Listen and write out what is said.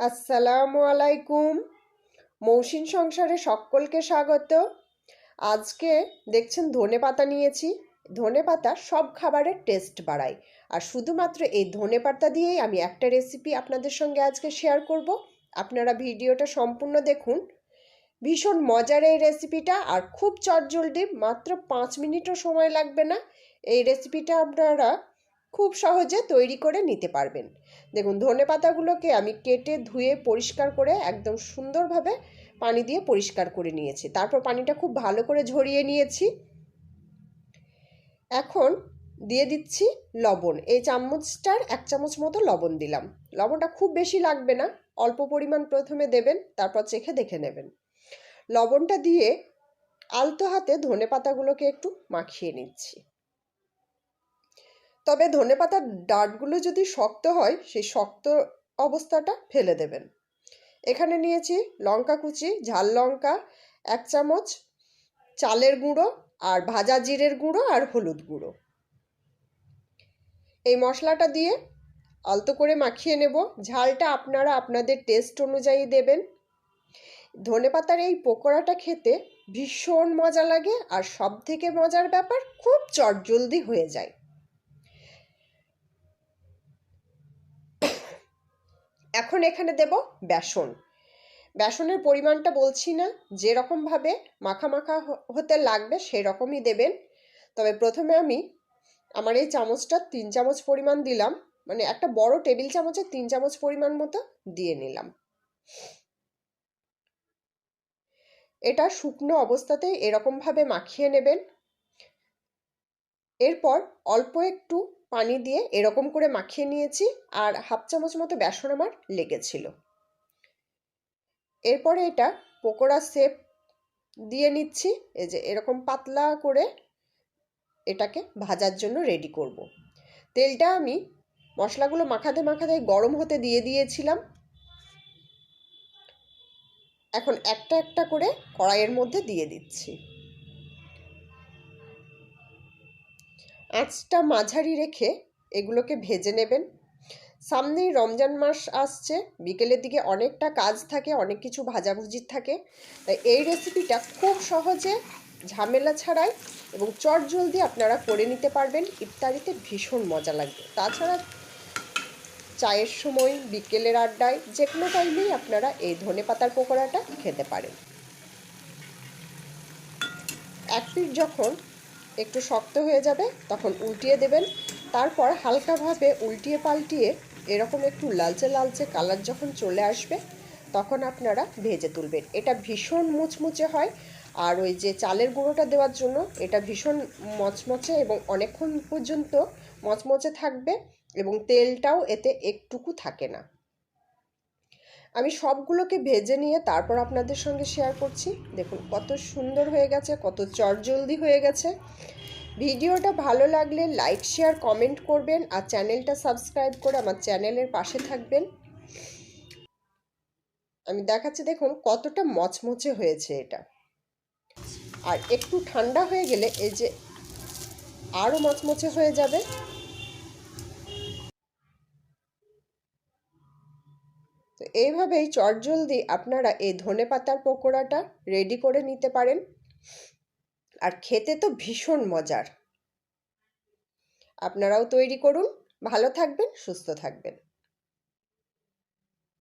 আসসালামু আলাইকুম। মৌসিন সংসারে সকলকে স্বাগত। আজকে দেখছেন ধনেপাতা নিয়েছি। ধনেপাতা সব খাবারের টেস্ট বাড়ায়, আর শুধুমাত্র এই ধনেপাতা দিয়েই আমি একটা রেসিপি আপনাদের সঙ্গে আজকে শেয়ার করব। আপনারা ভিডিওটা সম্পূর্ণ দেখুন। ভীষণ মজার এই রেসিপিটা, আর খুব চটজলদি, মাত্র 5 মিনিটও সময় লাগবে না। এই রেসিপিটা আপনারা খুব সহজে তৈরি করে নিতে পারবেন। দেখুন, ধনেপাতাগুলোকে আমি কেটে ধুয়ে পরিষ্কার করে একদম সুন্দরভাবে পানি দিয়ে পরিষ্কার করে নিয়েছি। তারপর পানিটা খুব ভালো করে ঝরিয়ে নিয়েছি। এখন দিয়ে দিচ্ছি লবণ। এই চামচটার 1 চামচ মতো লবণ দিলাম। লবণটা খুব বেশি লাগবে না, অল্প পরিমাণ প্রথমে দেবেন, তারপর চেখে দেখে নেবেন। লবণটা দিয়ে আলতো হাতে ধনেপাতাগুলোকে একটু মাখিয়ে নিচ্ছি। তবে ধনেপাতার ডাঁটগুলো যদি শক্ত হয়, সেই শক্ত অবস্থাটা ফেলে দেবেন। এখানে নিয়েছি লঙ্কা কুচি, ঝাল লঙ্কা 1 চামচ, চালের গুঁড়ো, আর ভাজা জিরের গুঁড়ো, আর হলুদ গুঁড়ো। এই মশলাটা দিয়ে আলতো করে মাখিয়ে নেব। ঝালটা আপনারা আপনাদের টেস্ট অনুযায়ী দেবেন। ধনেপাতার এই পকোড়াটা খেতে ভীষণ মজা লাগে, আর সব থেকে মজার ব্যাপার, খুব চটজলদি হয়ে যায়। এখন এখানে দেব বেসন। বেসনের পরিমাণটা বলছি না, যেরকমভাবে মাখা মাখা হতে লাগবে সেরকমই দেবেন। তবে প্রথমে আমি আমার এই চামচটা 3 চামচ পরিমাণ দিলাম, মানে একটা বড় টেবিল চামচের 3 চামচ পরিমাণ মতো দিয়ে নিলাম। এটা শুকনো অবস্থাতেই এরকমভাবে মাখিয়ে নেবেন। এরপর অল্প একটু পানি দিয়ে এরকম করে মাখিয়ে নিয়েছি, আর 1/2 চামচ মতো বেসন আমার লেগেছিল। এরপরে এটা পকোড়া শেপ দিয়ে নিচ্ছি। এই যে এরকম পাতলা করে এটাকে ভাজার জন্য রেডি করব। তেলটা আমি মশলাগুলো মাখাতে মাখাতে গরম হতে দিয়ে দিয়েছিলাম। এখন একটা একটা করে কড়াইয়ের মধ্যে দিয়ে দিচ্ছি। আঁচটা মাঝারি রেখে এগুলোকে ভেজে নেবেন। সামনেই রমজান মাস আসছে, বিকেলের দিকে অনেকটা কাজ থাকে, অনেক কিছু ভাজাভুজি থাকে। তাই এই রেসিপিটা খুব সহজে, ঝামেলা ছাড়াই এবং চটজলদি আপনারা করে নিতে পারবেন। ইফতারিতে ভীষণ মজা লাগবে। তাছাড়া চায়ের সময়, বিকেলের আড্ডায়, যে কোনো টাইমেই আপনারা এই ধনেপাতার পকোড়াটা খেতে পারেন। এক পিঠ যখন একটু শক্ত হয়ে যাবে তখন উল্টিয়ে দেবেন। তারপর হালকাভাবে উল্টিয়ে পাল্টিয়ে এরকম একটু লালচে লালচে কালার যখন চলে আসবে তখন আপনারা ভেজে তুলবেন। এটা ভীষণ মুচমুচে হয়, আর ওই যে চালের গুঁড়োটা দেওয়ার জন্য এটা ভীষণ মচমচে এবং অনেকক্ষণ পর্যন্ত মচমচে থাকবে, এবং তেলটাও এতে একটুকু থাকে না। আমি সবগুলোকে ভেজে নিয়ে তারপর আপনাদের সঙ্গে শেয়ার করছি। দেখুন কত সুন্দর হয়ে গেছে, কত চটজলদি হয়ে গেছে। ভিডিওটা ভালো লাগলে লাইক, শেয়ার, কমেন্ট করবেন, আর চ্যানেলটা সাবস্ক্রাইব করে আমার চ্যানেলের পাশে থাকবেন। আমি দেখাচ্ছি, দেখুন কতটা মচমচে হয়েছে এটা। আর একটু ঠান্ডা হয়ে গেলে এই যে আরও মচমচে হয়ে যাবে। তো এইভাবেই চটজলদি আপনারা এই ধনেপাতার পকোড়াটা রেডি করে নিতে পারেন, আর খেতে তো ভীষণ মজার। আপনারাও তৈরি করুন। ভালো থাকবেন, সুস্থ থাকবেন।